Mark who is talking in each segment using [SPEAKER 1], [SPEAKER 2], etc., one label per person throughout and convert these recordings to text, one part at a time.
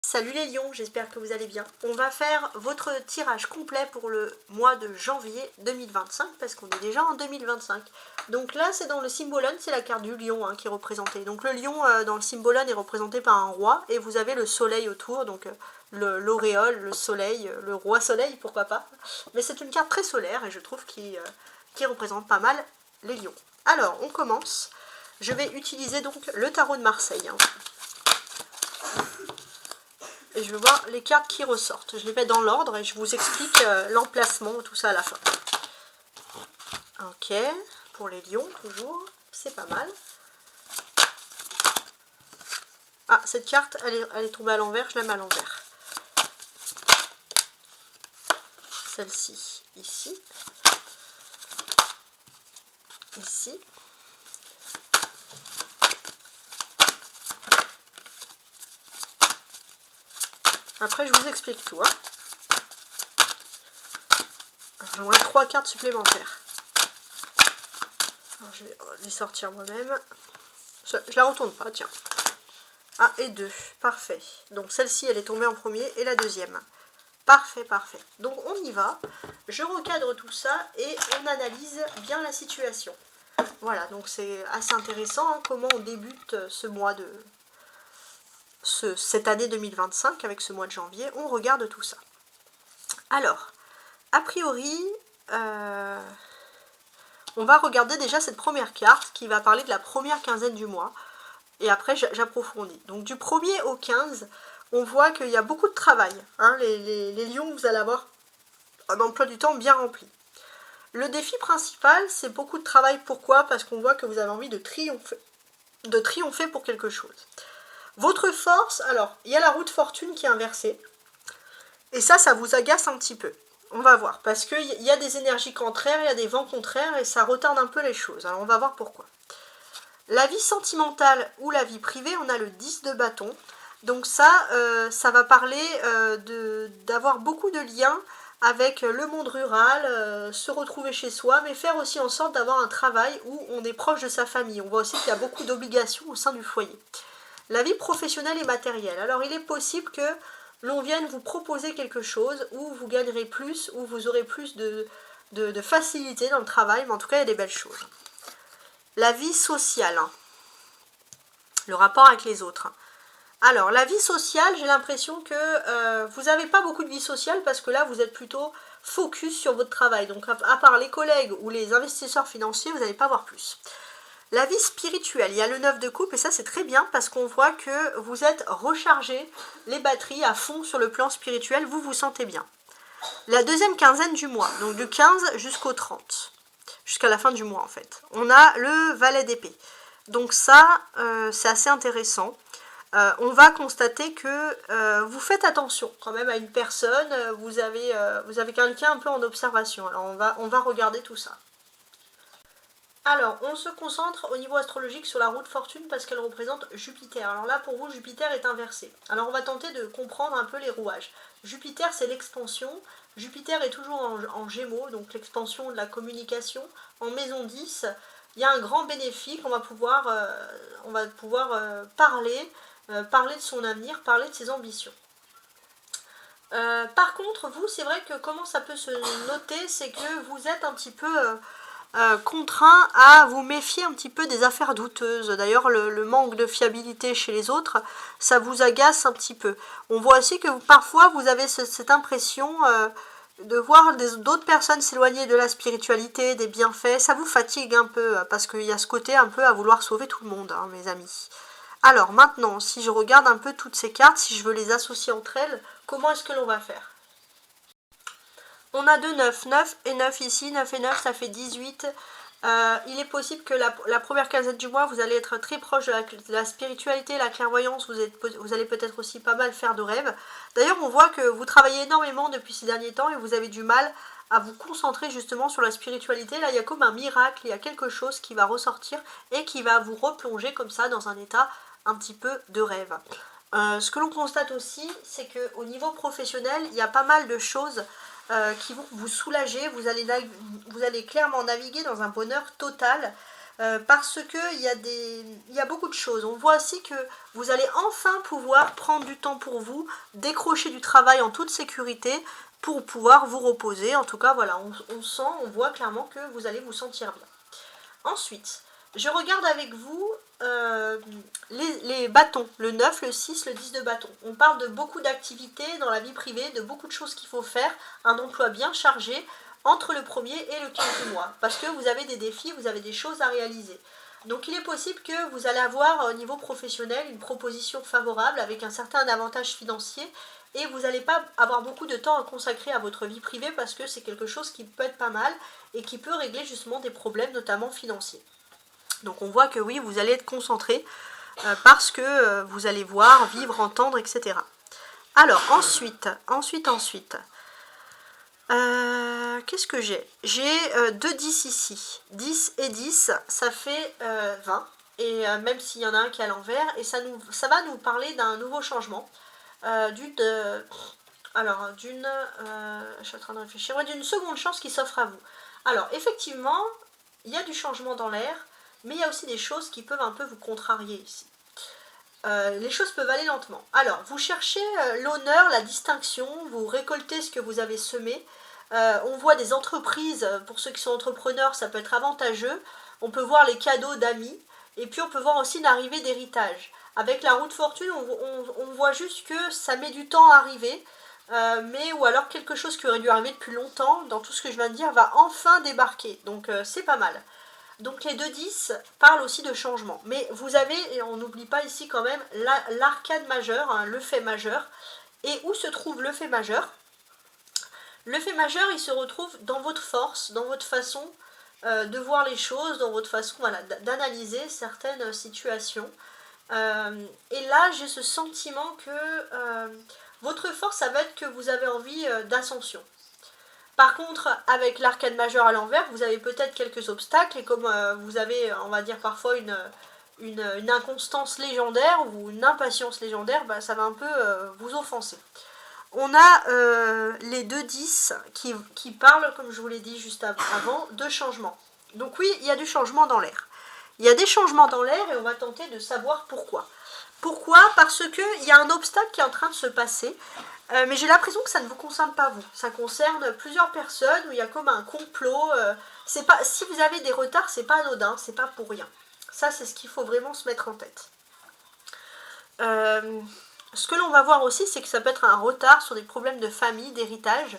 [SPEAKER 1] Salut les lions, j'espère que vous allez bien. On va faire votre tirage complet pour le mois de janvier 2025 parce qu'on est déjà en 2025. Donc là c'est dans le symbolone, c'est la carte du lion qui est représentée. Donc le lion dans le symbolone est représenté par un roi et vous avez le soleil autour, donc l'auréole, le soleil, le roi soleil pourquoi pas. Mais c'est une carte très solaire et je trouve qui représente pas mal les lions. Alors on commence. Je vais utiliser donc le tarot de Marseille. Et je vais voir les cartes qui ressortent. Je les mets dans l'ordre et je vous explique l'emplacement, tout ça à la fin. Ok, pour les lions, toujours, c'est pas mal. Ah, cette carte, elle est tombée à l'envers, je la mets à l'envers. Celle-ci, ici. Ici. Après, je vous explique tout. J'aurai 3 cartes supplémentaires. Alors, je vais les sortir moi-même. Je la retourne pas, tiens. Ah, et 2. Parfait. Donc, celle-ci, elle est tombée en premier et la deuxième. Parfait, parfait. Donc, on y va. Je recadre tout ça et on analyse bien la situation. Voilà, donc c'est assez intéressant comment on débute ce mois de... cette année 2025 avec ce mois de janvier. On regarde tout ça. Alors, a priori, on va regarder déjà cette première carte qui va parler de la première quinzaine du mois. Et après, j'approfondis. Donc, du 1er au 15, on voit qu'il y a beaucoup de travail. Les lions, vous allez avoir un emploi du temps bien rempli. Le défi principal, c'est beaucoup de travail. Pourquoi? Parce qu'on voit que vous avez envie de triompher pour quelque chose. Votre force, alors, il y a la roue de fortune qui est inversée. Et ça vous agace un petit peu. On va voir. Parce qu'il y a des énergies contraires, il y a des vents contraires et ça retarde un peu les choses. Alors, on va voir pourquoi. La vie sentimentale ou la vie privée, on a le 10 de bâton. Donc ça va parler d'avoir beaucoup de liens avec le monde rural, se retrouver chez soi, mais faire aussi en sorte d'avoir un travail où on est proche de sa famille. On voit aussi qu'il y a beaucoup d'obligations au sein du foyer. La vie professionnelle et matérielle. Alors il est possible que l'on vienne vous proposer quelque chose où vous gagnerez plus, où vous aurez plus de facilité dans le travail, mais en tout cas il y a des belles choses. La vie sociale. Le rapport avec les autres. Alors, la vie sociale, j'ai l'impression que vous n'avez pas beaucoup de vie sociale parce que là, vous êtes plutôt focus sur votre travail. Donc, à part les collègues ou les investisseurs financiers, vous n'allez pas voir plus. La vie spirituelle, il y a le 9 de coupe et ça, c'est très bien parce qu'on voit que vous êtes rechargé les batteries à fond sur le plan spirituel, vous vous sentez bien. La deuxième quinzaine du mois, donc du 15 jusqu'au 30, jusqu'à la fin du mois en fait. On a le valet d'épée. Donc ça, c'est assez intéressant. On va constater que vous faites attention quand même à une personne, vous avez quelqu'un un peu en observation. Alors on va regarder tout ça. Alors, on se concentre au niveau astrologique sur la roue de fortune parce qu'elle représente Jupiter. Alors là, pour vous, Jupiter est inversé. Alors on va tenter de comprendre un peu les rouages. Jupiter, c'est l'expansion. Jupiter est toujours en Gémeaux, donc l'expansion de la communication. En maison 10, il y a un grand bénéfice, on va pouvoir parler de son avenir, parler de ses ambitions. Par contre, vous, c'est vrai que comment ça peut se noter, c'est que vous êtes un petit peu contraint à vous méfier un petit peu des affaires douteuses. D'ailleurs, le manque de fiabilité chez les autres, ça vous agace un petit peu. On voit aussi que parfois, vous avez cette impression de voir d'autres personnes s'éloigner de la spiritualité, des bienfaits. Ça vous fatigue un peu, parce qu'il y a ce côté un peu à vouloir sauver tout le monde, mes amis. Alors maintenant, si je regarde un peu toutes ces cartes, si je veux les associer entre elles, comment est-ce que l'on va faire? On a 2 9, 9 et 9 ici, 9 et 9 ça fait 18. Il est possible que la première quinzaine du mois, vous allez être très proche de la spiritualité, la clairvoyance, vous allez peut-être aussi pas mal faire de rêves. D'ailleurs, on voit que vous travaillez énormément depuis ces derniers temps et vous avez du mal à vous concentrer justement sur la spiritualité. Là, il y a comme un miracle, il y a quelque chose qui va ressortir et qui va vous replonger comme ça dans un état un petit peu de rêve. Ce que l'on constate aussi, c'est qu'au niveau professionnel, il y a pas mal de choses qui vont vous soulager, vous allez clairement naviguer dans un bonheur total. parce que il y a beaucoup de choses. On voit aussi que vous allez enfin pouvoir prendre du temps pour vous, décrocher du travail en toute sécurité pour pouvoir vous reposer. En tout cas, voilà, on voit clairement que vous allez vous sentir bien. Ensuite, je regarde avec vous les bâtons, le 9, le 6, le 10 de bâton. On parle de beaucoup d'activités dans la vie privée, de beaucoup de choses qu'il faut faire, un emploi bien chargé entre le 1er et le 15 du mois, parce que vous avez des défis, vous avez des choses à réaliser. Donc il est possible que vous allez avoir au niveau professionnel une proposition favorable avec un certain avantage financier et vous n'allez pas avoir beaucoup de temps à consacrer à votre vie privée parce que c'est quelque chose qui peut être pas mal et qui peut régler justement des problèmes notamment financiers. Donc on voit que oui, vous allez être concentré parce que vous allez voir, vivre, entendre, etc. Alors ensuite, qu'est-ce que j'ai? J'ai 2 10 ici. 10 et 10, ça fait 20. Et même s'il y en a un qui est à l'envers, et ça va nous parler d'un nouveau changement. Je suis en train de réfléchir, ouais, d'une seconde chance qui s'offre à vous. Alors, effectivement, il y a du changement dans l'air, mais il y a aussi des choses qui peuvent un peu vous contrarier ici. Les choses peuvent aller lentement. Alors, vous cherchez l'honneur, la distinction, vous récoltez ce que vous avez semé. On voit des entreprises, pour ceux qui sont entrepreneurs, ça peut être avantageux. On peut voir les cadeaux d'amis, et puis on peut voir aussi une arrivée d'héritage. Avec la roue de fortune, on voit juste que ça met du temps à arriver, ou alors quelque chose qui aurait dû arriver depuis longtemps, dans tout ce que je viens de dire, va enfin débarquer. Donc c'est pas mal. Donc les 2-10 parlent aussi de changement. Mais vous avez, et on n'oublie pas ici quand même, l'arcane majeur, hein, le fait majeur. Et où se trouve le fait majeur? Le fait majeur, il se retrouve dans votre force, dans votre façon de voir les choses, dans votre façon d'analyser certaines situations. Et là, j'ai ce sentiment que votre force, ça va être que vous avez envie d'ascension. Par contre, avec l'arcane majeur à l'envers, vous avez peut-être quelques obstacles, et comme vous avez, on va dire parfois une inconstance légendaire ou une impatience légendaire, bah, ça va un peu vous offenser. On a les 2-10 qui parlent, comme je vous l'ai dit juste avant, de changement. Donc oui, il y a du changement dans l'air. Il y a des changements dans l'air et on va tenter de savoir pourquoi. Pourquoi? Parce qu'il y a un obstacle qui est en train de se passer, mais j'ai l'impression que ça ne vous concerne pas vous. Ça concerne plusieurs personnes où il y a comme un complot. Si vous avez des retards, c'est pas anodin, c'est pas pour rien. Ça, c'est ce qu'il faut vraiment se mettre en tête. Ce que l'on va voir aussi, c'est que ça peut être un retard sur des problèmes de famille, d'héritage.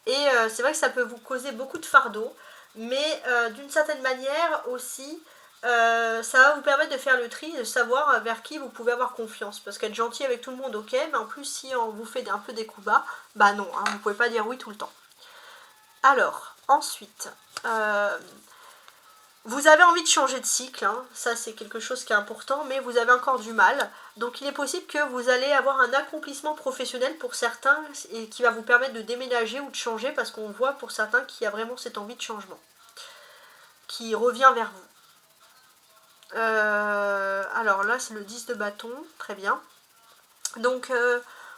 [SPEAKER 1] Et c'est vrai que ça peut vous causer beaucoup de fardeau, mais d'une certaine manière aussi, ça va vous permettre de faire le tri, de savoir vers qui vous pouvez avoir confiance. Parce qu'être gentil avec tout le monde, ok, mais en plus si on vous fait un peu des coups bas, bah non, hein, vous ne pouvez pas dire oui tout le temps. Alors, ensuite, vous avez envie de changer de cycle, hein, ça c'est quelque chose qui est important, mais vous avez encore du mal. Donc il est possible que vous allez avoir un accomplissement professionnel pour certains et qui va vous permettre de déménager ou de changer, parce qu'on voit pour certains qu'il y a vraiment cette envie de changement qui revient vers vous. Alors là c'est le 10 de bâton, très bien. Donc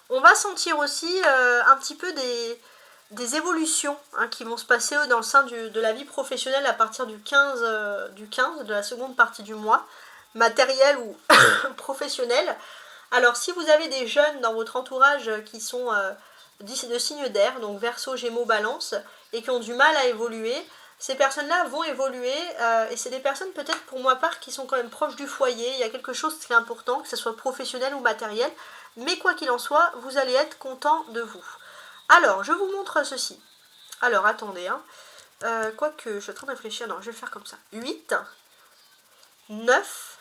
[SPEAKER 1] on va sentir aussi un petit peu des évolutions hein, qui vont se passer dans le sein de la vie professionnelle à partir du 15, de la seconde partie du mois, matériel ou professionnel. Alors si vous avez des jeunes dans votre entourage qui sont de signes d'air, donc Verseau, Gémeaux, Balance, et qui ont du mal à évoluer, ces personnes-là vont évoluer, et c'est des personnes peut-être pour ma part qui sont quand même proches du foyer. Il y a quelque chose qui est important, que ce soit professionnel ou matériel, mais quoi qu'il en soit, vous allez être content de vous. Alors, je vous montre ceci. Alors, attendez, hein. Quoique, je suis en train de réfléchir, non, je vais le faire comme ça. 8, 9,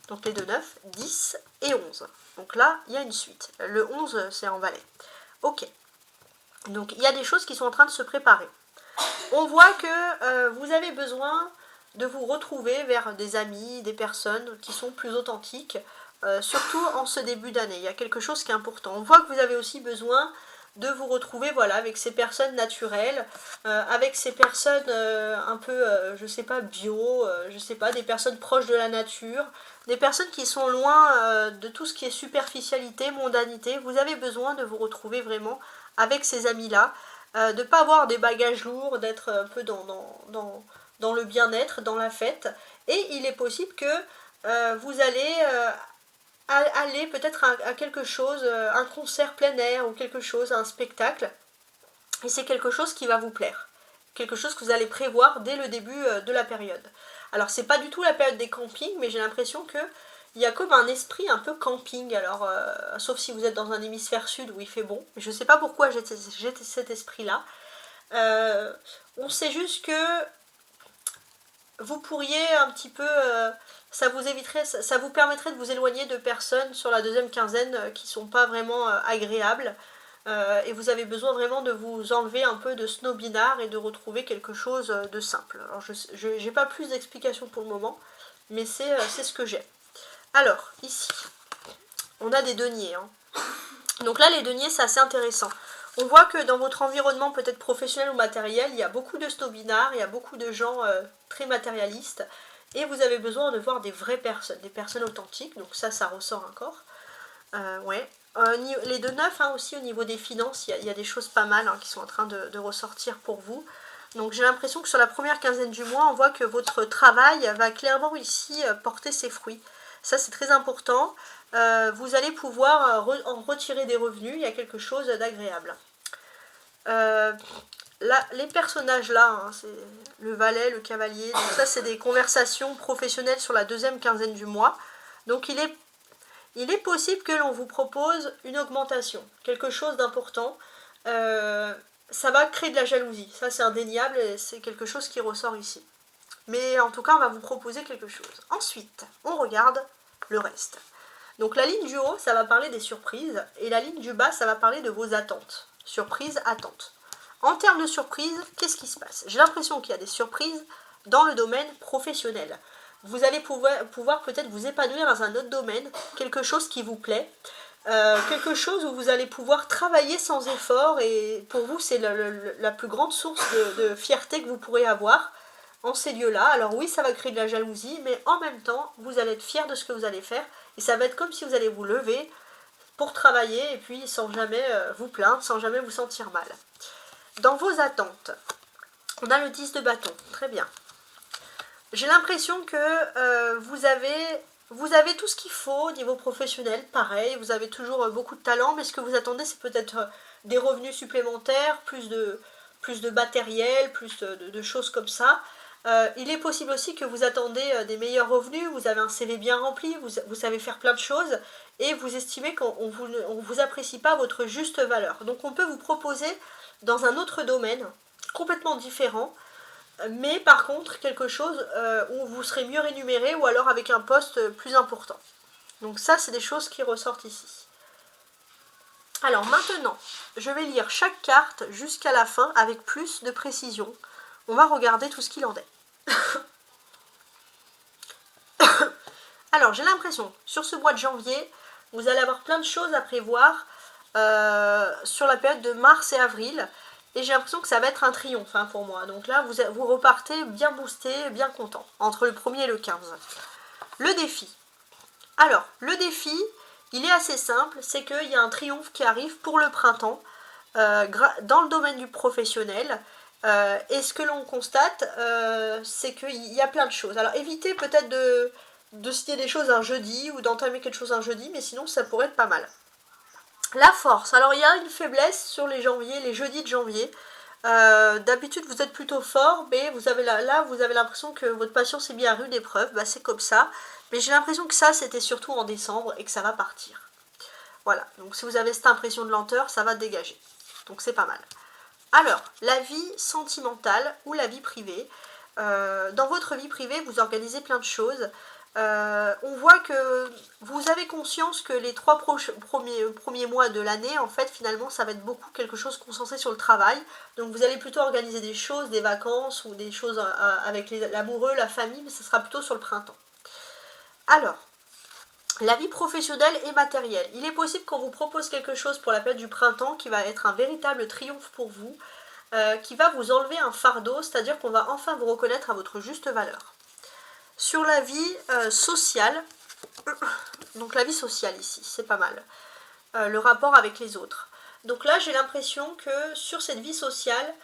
[SPEAKER 1] donc les deux 9, 10 et 11. Donc là, il y a une suite. Le 11, c'est en valet. Ok. Donc, il y a des choses qui sont en train de se préparer. On voit que vous avez besoin de vous retrouver vers des amis, des personnes qui sont plus authentiques, surtout en ce début d'année. Il y a quelque chose qui est important. On voit que vous avez aussi besoin de vous retrouver voilà, avec ces personnes naturelles, avec ces personnes un peu, je sais pas, bio, je sais pas, des personnes proches de la nature, des personnes qui sont loin de tout ce qui est superficialité, mondanité. Vous avez besoin de vous retrouver vraiment avec ces amis-là, de ne pas avoir des bagages lourds, d'être un peu dans dans le bien-être, dans la fête. Et il est possible que vous allez aller peut-être à quelque chose, un concert plein air ou quelque chose, un spectacle. Et c'est quelque chose qui va vous plaire. Quelque chose que vous allez prévoir dès le début de la période. Alors c'est pas du tout la période des campings, mais j'ai l'impression que il y a comme un esprit un peu camping, alors sauf si vous êtes dans un hémisphère sud où il fait bon, je sais pas pourquoi j'ai cet esprit-là. On sait juste que vous pourriez un petit peu, ça vous éviterait, ça vous permettrait de vous éloigner de personnes sur la deuxième quinzaine qui sont pas vraiment agréables. Et vous avez besoin vraiment de vous enlever un peu de snobinard et de retrouver quelque chose de simple. Alors je n'ai pas plus d'explications pour le moment, mais c'est ce que j'ai. Alors, ici, on a des deniers. Hein. Donc là, les deniers, c'est assez intéressant. On voit que dans votre environnement, peut-être professionnel ou matériel, il y a beaucoup de snobinards, il y a beaucoup de gens très matérialistes, et vous avez besoin de voir des vraies personnes, des personnes authentiques, donc ça ressort encore. Ouais. Les deux neufs, hein, aussi au niveau des finances, il y a des choses pas mal qui sont en train de ressortir pour vous. Donc j'ai l'impression que sur la première quinzaine du mois, on voit que votre travail va clairement ici porter ses fruits. Ça c'est très important. Vous allez pouvoir en retirer des revenus, il y a quelque chose d'agréable. Les personnages là, hein, c'est le valet, le cavalier, tout ça c'est des conversations professionnelles sur la deuxième quinzaine du mois. Donc il est possible que l'on vous propose une augmentation, quelque chose d'important. Ça va créer de la jalousie, ça c'est indéniable et c'est quelque chose qui ressort ici. Mais en tout cas, on va vous proposer quelque chose. Ensuite, on regarde le reste. Donc la ligne du haut, ça va parler des surprises, et la ligne du bas, ça va parler de vos attentes. Surprise, attente. En termes de surprise, qu'est-ce qui se passe? J'ai l'impression qu'il y a des surprises dans le domaine professionnel. Vous allez pouvoir peut-être vous épanouir dans un autre domaine, quelque chose qui vous plaît, quelque chose où vous allez pouvoir travailler sans effort, et pour vous, c'est la plus grande source de fierté que vous pourrez avoir en ces lieux-là. Alors oui, ça va créer de la jalousie, mais en même temps, vous allez être fier de ce que vous allez faire, et ça va être comme si vous allez vous lever pour travailler, et puis sans jamais vous plaindre, sans jamais vous sentir mal. Dans vos attentes, on a le 10 de bâton, très bien. J'ai l'impression que vous avez tout ce qu'il faut au niveau professionnel, pareil, vous avez toujours beaucoup de talent, mais ce que vous attendez, c'est peut-être des revenus supplémentaires, plus de matériel, plus de choses comme ça. Il est possible aussi que vous attendez des meilleurs revenus, vous avez un CV bien rempli, vous savez faire plein de choses, et vous estimez qu'on ne vous apprécie pas votre juste valeur. Donc on peut vous proposer dans un autre domaine, complètement différent, mais par contre quelque chose où vous serez mieux rémunéré, ou alors avec un poste plus important. Donc ça, c'est des choses qui ressortent ici. Alors maintenant, je vais lire chaque carte jusqu'à la fin avec plus de précision. On va regarder tout ce qu'il en est. Alors j'ai l'impression, sur ce mois de janvier, vous allez avoir plein de choses à prévoir sur la période de mars et avril. Et j'ai l'impression que ça va être un triomphe pour moi. Donc là, vous repartez bien boosté, bien content, entre le 1er et le 15. Le défi. Alors, le défi, il est assez simple, c'est qu'il y a un triomphe qui arrive pour le printemps, dans le domaine du professionnel. Et ce que l'on constate, c'est qu'il y a plein de choses. Alors évitez peut-être de citer des choses un jeudi, ou d'entamer quelque chose un jeudi, mais sinon ça pourrait être pas mal. La force, alors il y a une faiblesse sur les jeudis de janvier. D'habitude vous êtes plutôt fort, mais vous avez là vous avez l'impression que votre patience est mis à rude épreuve, c'est comme ça. Mais j'ai l'impression que ça c'était surtout en décembre et que ça va partir. Voilà, donc si vous avez cette impression de lenteur, ça va dégager. Donc c'est pas mal. Alors, la vie sentimentale ou la vie privée. Dans votre vie privée, vous organisez plein de choses. On voit que vous avez conscience que les 3 premiers mois de l'année, en fait, finalement, ça va être beaucoup quelque chose concentré sur le travail. Donc vous allez plutôt organiser des choses, des vacances ou des choses avec l'amoureux, la famille, mais ça sera plutôt sur le printemps. Alors, la vie professionnelle et matérielle. Il est possible qu'on vous propose quelque chose pour la période du printemps qui va être un véritable triomphe pour vous, qui va vous enlever un fardeau, c'est-à-dire qu'on va enfin vous reconnaître à votre juste valeur. Sur la vie sociale, donc la vie sociale ici, c'est pas mal. Le rapport avec les autres. Donc là, j'ai l'impression que sur cette vie sociale,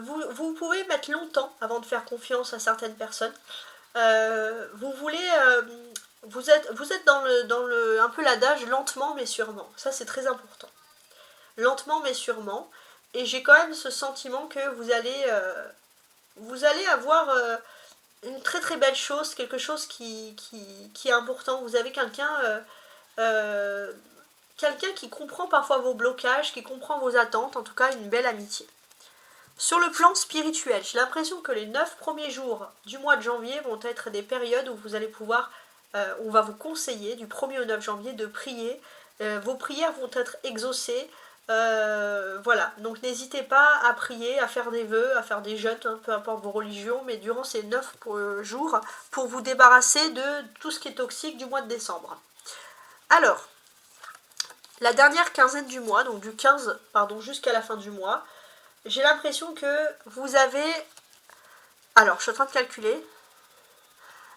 [SPEAKER 1] vous pouvez mettre longtemps avant de faire confiance à certaines personnes. Vous êtes un peu l'adage lentement mais sûrement. Ça c'est très important. Lentement mais sûrement. Et j'ai quand même ce sentiment que vous allez avoir une très très belle chose, quelque chose qui est important. Vous avez quelqu'un qui comprend parfois vos blocages, qui comprend vos attentes, en tout cas une belle amitié. Sur le plan spirituel, j'ai l'impression que les 9 premiers jours du mois de janvier vont être des périodes où vous allez pouvoir, on va vous conseiller du 1er au 9 janvier de prier. Vos prières vont être exaucées. Voilà, donc n'hésitez pas à prier, à faire des vœux, à faire des jeûnes, hein, peu importe vos religions, mais durant ces 9 jours, pour vous débarrasser de tout ce qui est toxique du mois de décembre. Alors, la dernière quinzaine du mois, donc du 15, pardon, jusqu'à la fin du mois, j'ai l'impression que vous avez... Alors, je suis en train de calculer.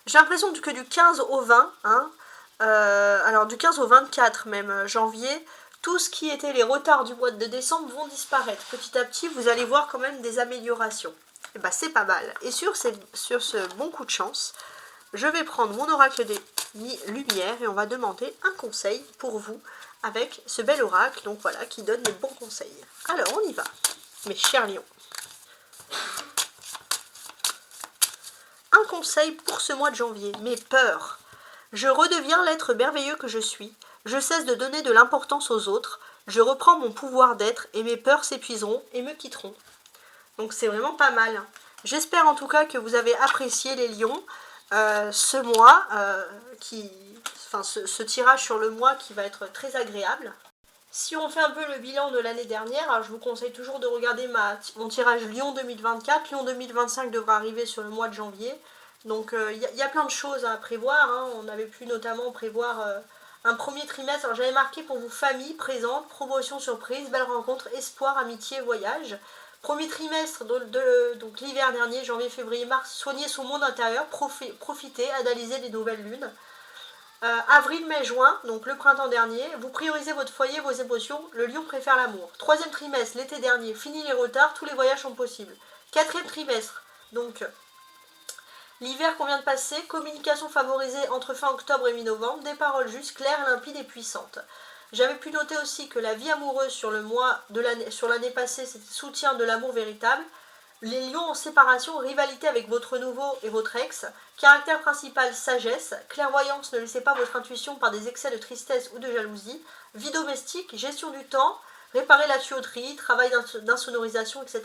[SPEAKER 1] J'ai l'impression que du 15 au 20, hein, alors du 15 au 24 même janvier, tout ce qui était les retards du mois de décembre vont disparaître. Petit à petit, vous allez voir quand même des améliorations. Et bah c'est pas mal. Et sur ce bon coup de chance, je vais prendre mon oracle des lumières et on va demander un conseil pour vous avec ce bel oracle, donc voilà, qui donne des bons conseils. Alors, on y va, mes chers lions. Un conseil pour ce mois de janvier, mes peurs. Je redeviens l'être merveilleux que je suis. Je cesse de donner de l'importance aux autres. Je reprends mon pouvoir d'être et mes peurs s'épuiseront et me quitteront. Donc c'est vraiment pas mal. J'espère en tout cas que vous avez apprécié les lions. Ce mois, ce tirage sur le mois qui va être très agréable. Si on fait un peu le bilan de l'année dernière, alors je vous conseille toujours de regarder mon tirage Lion 2024. Lion 2025 devra arriver sur le mois de janvier. Donc il y a plein de choses à prévoir. Hein. On avait pu notamment prévoir un premier trimestre. Alors j'avais marqué pour vous famille, présente, promotion surprise, belle rencontre, espoir, amitié, voyage. Premier trimestre, donc l'hiver dernier, janvier, février, mars, soigner son monde intérieur, profiter, analyser les nouvelles lunes. Avril, mai, juin, donc le printemps dernier, vous priorisez votre foyer, vos émotions, le lion préfère l'amour. Troisième trimestre, l'été dernier, fini les retards, tous les voyages sont possibles. Quatrième trimestre, donc l'hiver qu'on vient de passer, communication favorisée entre fin octobre et mi-novembre, des paroles justes, claires, limpides et puissantes. J'avais pu noter aussi que la vie amoureuse sur l'année passée, c'était soutien de l'amour véritable. Les lions en séparation, rivalité avec votre nouveau et votre ex. Caractère principal, sagesse. Clairvoyance, ne laissez pas votre intuition par des excès de tristesse ou de jalousie. Vie domestique, gestion du temps. Réparer la tuyauterie, travail d'insonorisation, etc.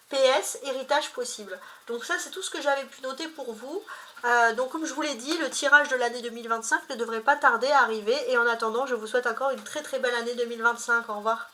[SPEAKER 1] PS, héritage possible. Donc ça, c'est tout ce que j'avais pu noter pour vous. Donc comme je vous l'ai dit, le tirage de l'année 2025 ne devrait pas tarder à arriver. Et en attendant, je vous souhaite encore une très très belle année 2025. Au revoir.